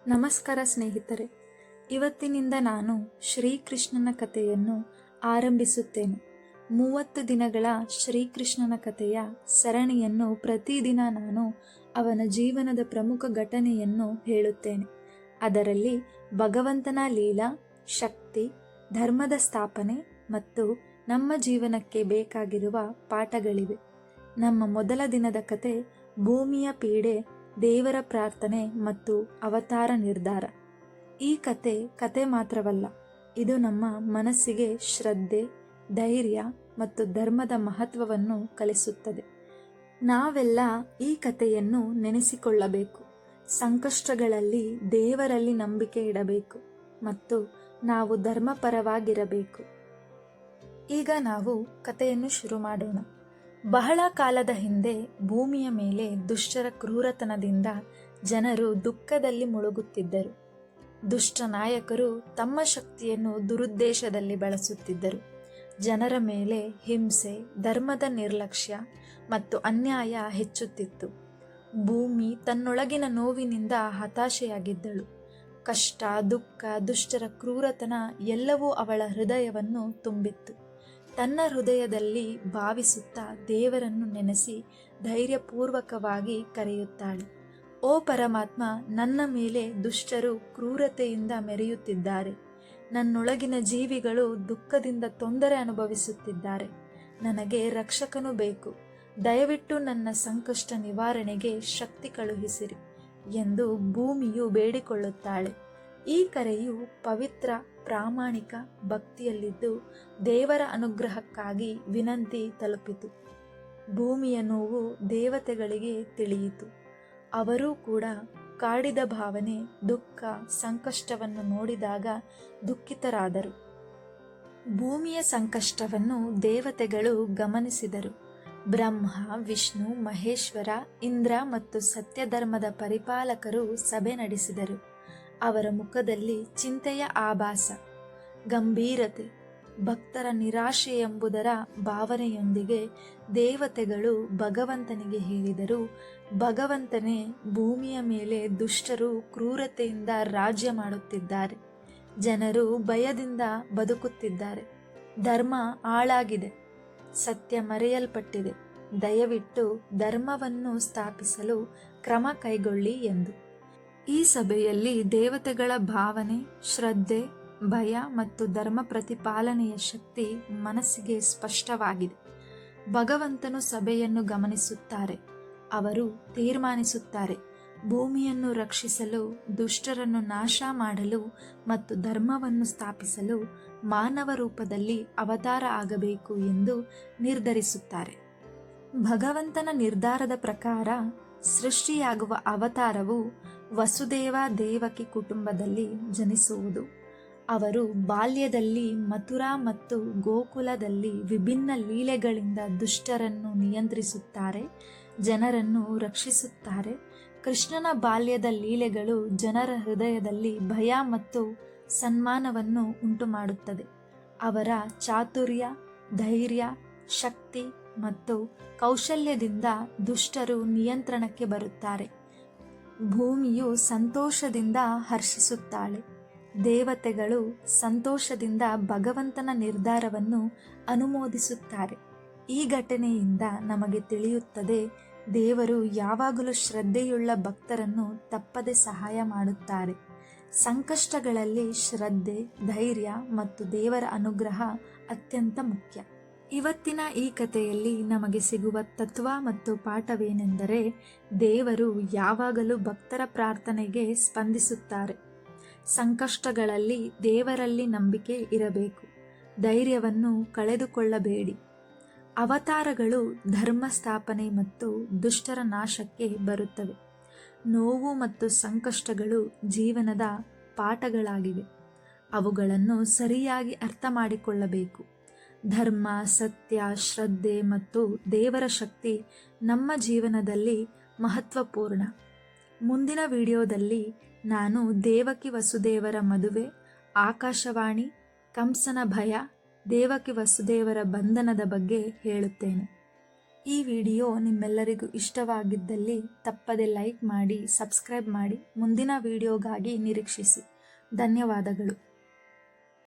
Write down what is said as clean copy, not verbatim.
ನಮಸ್ಕಾರ ಸ್ನೇಹಿತರೆ. ಇವತ್ತಿನಿಂದ ನಾನು ಶ್ರೀಕೃಷ್ಣನ ಕಥೆಯನ್ನು ಆರಂಭಿಸುತ್ತೇನೆ. 30 ದಿನಗಳ ಶ್ರೀಕೃಷ್ಣನ ಕಥೆಯ ಸರಣಿಯನ್ನು ಪ್ರತಿದಿನ ನಾನು ಅವನ ಜೀವನದ ಪ್ರಮುಖ ಘಟನೆಯನ್ನು ಹೇಳುತ್ತೇನೆ. ಅದರಲ್ಲಿ ಭಗವಂತನ ಲೀಲಾ, ಶಕ್ತಿ, ಧರ್ಮದ ಸ್ಥಾಪನೆ ಮತ್ತು ನಮ್ಮ ಜೀವನಕ್ಕೆ ಬೇಕಾಗಿರುವ ಪಾಠಗಳಿವೆ. ನಮ್ಮ ಮೊದಲ ದಿನದ ಕತೆ ಭೂಮಿಯ ಪೀಡೆ, ದೇವರ ಪ್ರಾರ್ಥನೆ ಮತ್ತು ಅವತಾರ ನಿರ್ಧಾರ. ಈ ಕತೆ ಮಾತ್ರವಲ್ಲ, ಇದು ನಮ್ಮ ಮನಸ್ಸಿಗೆ ಶ್ರದ್ಧೆ, ಧೈರ್ಯ ಮತ್ತು ಧರ್ಮದ ಮಹತ್ವವನ್ನು ಕಲಿಸುತ್ತದೆ. ನಾವೆಲ್ಲ ಈ ಕಥೆಯನ್ನು ನೆನೆಸಿಕೊಳ್ಳಬೇಕು. ಸಂಕಷ್ಟಗಳಲ್ಲಿ ದೇವರಲ್ಲಿ ನಂಬಿಕೆ ಇಡಬೇಕು ಮತ್ತು ನಾವು ಧರ್ಮಪರವಾಗಿರಬೇಕು. ಈಗ ನಾವು ಕಥೆಯನ್ನು ಶುರು ಮಾಡೋಣ. ಬಹಳ ಕಾಲದ ಹಿಂದೆ ಭೂಮಿಯ ಮೇಲೆ ದುಷ್ಟರ ಕ್ರೂರತನದಿಂದ ಜನರು ದುಃಖದಲ್ಲಿ ಮುಳುಗುತ್ತಿದ್ದರು. ದುಷ್ಟ ನಾಯಕರು ತಮ್ಮ ಶಕ್ತಿಯನ್ನು ದುರುದ್ದೇಶದಲ್ಲಿ ಬಳಸುತ್ತಿದ್ದರು. ಜನರ ಮೇಲೆ ಹಿಂಸೆ, ಧರ್ಮದ ನಿರ್ಲಕ್ಷ್ಯ ಮತ್ತು ಅನ್ಯಾಯ ಹೆಚ್ಚುತ್ತಿತ್ತು. ಭೂಮಿ ತನ್ನೊಳಗಿನ ನೋವಿನಿಂದ ಹತಾಶೆಯಾಗಿದ್ದಳು. ಕಷ್ಟ, ದುಃಖ, ದುಷ್ಟರ ಕ್ರೂರತನ ಎಲ್ಲವೂ ಅವಳ ಹೃದಯವನ್ನು ತುಂಬಿತ್ತು. ತನ್ನ ಹೃದಯದಲ್ಲಿ ಭಾವಿಸುತ್ತಾ ದೇವರನ್ನು ನೆನೆಸಿ ಧೈರ್ಯಪೂರ್ವಕವಾಗಿ ಕರೆಯುತ್ತಾಳೆ. ಓ ಪರಮಾತ್ಮ, ನನ್ನ ಮೇಲೆ ದುಷ್ಟರು ಕ್ರೂರತೆಯಿಂದ ಮೆರೆಯುತ್ತಿದ್ದಾರೆ. ನನ್ನೊಳಗಿನ ಜೀವಿಗಳು ದುಃಖದಿಂದ ತೊಂದರೆ ಅನುಭವಿಸುತ್ತಿದ್ದಾರೆ. ನನಗೆ ರಕ್ಷಕನು ಬೇಕು. ದಯವಿಟ್ಟು ನನ್ನ ಸಂಕಷ್ಟ ನಿವಾರಣೆಗೆ ಶಕ್ತಿ ಕಳುಹಿಸಿರಿ ಎಂದು ಭೂಮಿಯು ಬೇಡಿಕೊಳ್ಳುತ್ತಾಳೆ. ಈ ಕರೆಯು ಪವಿತ್ರ, ಪ್ರಾಮಾಣಿಕ ಭಕ್ತಿಯಲ್ಲಿದ್ದು ದೇವರ ಅನುಗ್ರಹಕ್ಕಾಗಿ ವಿನಂತಿ ತಲುಪಿತು. ಭೂಮಿಯ ನೋವು ದೇವತೆಗಳಿಗೆ ತಿಳಿಯಿತು. ಅವರೂ ಕೂಡ ಕಾಡಿದ ಭಾವನೆ, ದುಃಖ, ಸಂಕಷ್ಟವನ್ನು ನೋಡಿದಾಗ ದುಃಖಿತರಾದರು. ಭೂಮಿಯ ಸಂಕಷ್ಟವನ್ನು ದೇವತೆಗಳು ಗಮನಿಸಿದರು. ಬ್ರಹ್ಮ, ವಿಷ್ಣು, ಮಹೇಶ್ವರ, ಇಂದ್ರ ಮತ್ತು ಸತ್ಯಧರ್ಮದ ಪರಿಪಾಲಕರು ಸಭೆ ನಡೆಸಿದರು. ಅವರ ಮುಖದಲ್ಲಿ ಚಿಂತೆಯ ಆಭಾಸ, ಗಂಭೀರತೆ, ಭಕ್ತರ ನಿರಾಶೆ ಎಂಬುದರ ಭಾವನೆಯೊಂದಿಗೆ ದೇವತೆಗಳು ಭಗವಂತನಿಗೆ ಹೇಳಿದರು, ಭಗವಂತನೇ, ಭೂಮಿಯ ಮೇಲೆ ದುಷ್ಟರು ಕ್ರೂರತೆಯಿಂದ ರಾಜ್ಯ ಮಾಡುತ್ತಿದ್ದಾರೆ. ಜನರು ಭಯದಿಂದ ಬದುಕುತ್ತಿದ್ದಾರೆ. ಧರ್ಮ ಹಾಳಾಗಿದೆ. ಸತ್ಯ ಮರೆಯಲ್ಪಟ್ಟಿದೆ. ದಯವಿಟ್ಟು ಧರ್ಮವನ್ನು ಸ್ಥಾಪಿಸಲು ಕ್ರಮ ಕೈಗೊಳ್ಳಿ ಎಂದು. ಈ ಸಭೆಯಲ್ಲಿ ದೇವತೆಗಳ ಭಾವನೆ, ಶ್ರದ್ಧೆ, ಭಯ ಮತ್ತು ಧರ್ಮ ಪ್ರತಿಪಾಲನೆಯ ಶಕ್ತಿ ಮನಸ್ಸಿಗೆ ಸ್ಪಷ್ಟವಾಗಿದೆ. ಭಗವಂತನು ಸಭೆಯನ್ನು ಗಮನಿಸುತ್ತಾರೆ. ಅವರು ತೀರ್ಮಾನಿಸುತ್ತಾರೆ, ಭೂಮಿಯನ್ನು ರಕ್ಷಿಸಲು, ದುಷ್ಟರನ್ನು ನಾಶ ಮಾಡಲು ಮತ್ತು ಧರ್ಮವನ್ನು ಸ್ಥಾಪಿಸಲು ಮಾನವ ರೂಪದಲ್ಲಿ ಅವತಾರ ಆಗಬೇಕು ಎಂದು ನಿರ್ಧರಿಸುತ್ತಾರೆ. ಭಗವಂತನ ನಿರ್ಧಾರದ ಪ್ರಕಾರ ಸೃಷ್ಟಿಯಾಗುವ ಅವತಾರವು ವಸುದೇವ ದೇವಕಿ ಕುಟುಂಬದಲ್ಲಿ ಜನಿಸುವುದು. ಅವರು ಬಾಲ್ಯದಲ್ಲಿ ಮಥುರಾ ಮತ್ತು ಗೋಕುಲದಲ್ಲಿ ವಿಭಿನ್ನ ಲೀಲೆಗಳಿಂದ ದುಷ್ಟರನ್ನು ನಿಯಂತ್ರಿಸುತ್ತಾರೆ, ಜನರನ್ನು ರಕ್ಷಿಸುತ್ತಾರೆ. ಕೃಷ್ಣನ ಬಾಲ್ಯದ ಲೀಲೆಗಳು ಜನರ ಹೃದಯದಲ್ಲಿ ಭಯ ಮತ್ತು ಸನ್ಮಾನವನ್ನು ಉಂಟುಮಾಡುತ್ತದೆ. ಅವರ ಚಾತುರ್ಯ, ಧೈರ್ಯ, ಶಕ್ತಿ ಮತ್ತು ಕೌಶಲ್ಯದಿಂದ ದುಷ್ಟರು ನಿಯಂತ್ರಣಕ್ಕೆ ಬರುತ್ತಾರೆ. ಭೂಮಿಯು ಸಂತೋಷದಿಂದ ಹರ್ಷಿಸುತ್ತಾಳೆ. ದೇವತೆಗಳು ಸಂತೋಷದಿಂದ ಭಗವಂತನ ನಿರ್ಧಾರವನ್ನು ಅನುಮೋದಿಸುತ್ತಾರೆ. ಈ ಘಟನೆಯಿಂದ ನಮಗೆ ತಿಳಿಯುತ್ತದೆ, ದೇವರು ಯಾವಾಗಲೂ ಶ್ರದ್ಧೆಯುಳ್ಳ ಭಕ್ತರನ್ನು ತಪ್ಪದೆ ಸಹಾಯ ಮಾಡುತ್ತಾರೆ. ಸಂಕಷ್ಟಗಳಲ್ಲಿ ಶ್ರದ್ಧೆ, ಧೈರ್ಯ ಮತ್ತು ದೇವರ ಅನುಗ್ರಹ ಅತ್ಯಂತ ಮುಖ್ಯ. ಇವತ್ತಿನ ಈ ಕಥೆಯಲ್ಲಿ ನಮಗೆ ಸಿಗುವ ತತ್ವ ಮತ್ತು ಪಾಠವೇನೆಂದರೆ, ದೇವರು ಯಾವಾಗಲೂ ಭಕ್ತರ ಪ್ರಾರ್ಥನೆಗೆ ಸ್ಪಂದಿಸುತ್ತಾರೆ. ಸಂಕಷ್ಟಗಳಲ್ಲಿ ದೇವರಲ್ಲಿ ನಂಬಿಕೆ ಇರಬೇಕು. ಧೈರ್ಯವನ್ನು ಕಳೆದುಕೊಳ್ಳಬೇಡಿ. ಅವತಾರಗಳು ಧರ್ಮ ಸ್ಥಾಪನೆ ಮತ್ತು ದುಷ್ಟರ ನಾಶಕ್ಕೆ ಬರುತ್ತವೆ. ನೋವು ಮತ್ತು ಸಂಕಷ್ಟಗಳು ಜೀವನದ ಪಾಠಗಳಾಗಿವೆ. ಅವುಗಳನ್ನು ಸರಿಯಾಗಿ ಅರ್ಥ ಮಾಡಿಕೊಳ್ಳಬೇಕು. ಧರ್ಮ, ಸತ್ಯ, ಶ್ರದ್ಧೆ ಮತ್ತು ದೇವರ ಶಕ್ತಿ ನಮ್ಮ ಜೀವನದಲ್ಲಿ ಮಹತ್ವಪೂರ್ಣ. ಮುಂದಿನ ವಿಡಿಯೋದಲ್ಲಿ ನಾನು ದೇವಕಿ ವಸುದೇವರ ಮದುವೆ, ಆಕಾಶವಾಣಿ, ಕಂಸನ ಭಯ, ದೇವಕಿ ವಸುದೇವರ ಬಂಧನದ ಬಗ್ಗೆ ಹೇಳುತ್ತೇನೆ. ಈ ವಿಡಿಯೋ ನಿಮ್ಮೆಲ್ಲರಿಗೂ ಇಷ್ಟವಾಗಿದ್ದಲ್ಲಿ ತಪ್ಪದೆ ಲೈಕ್ ಮಾಡಿ, ಸಬ್ಸ್ಕ್ರೈಬ್ ಮಾಡಿ. ಮುಂದಿನ ವಿಡಿಯೋಗಾಗಿ ನಿರೀಕ್ಷಿಸಿ. ಧನ್ಯವಾದಗಳು.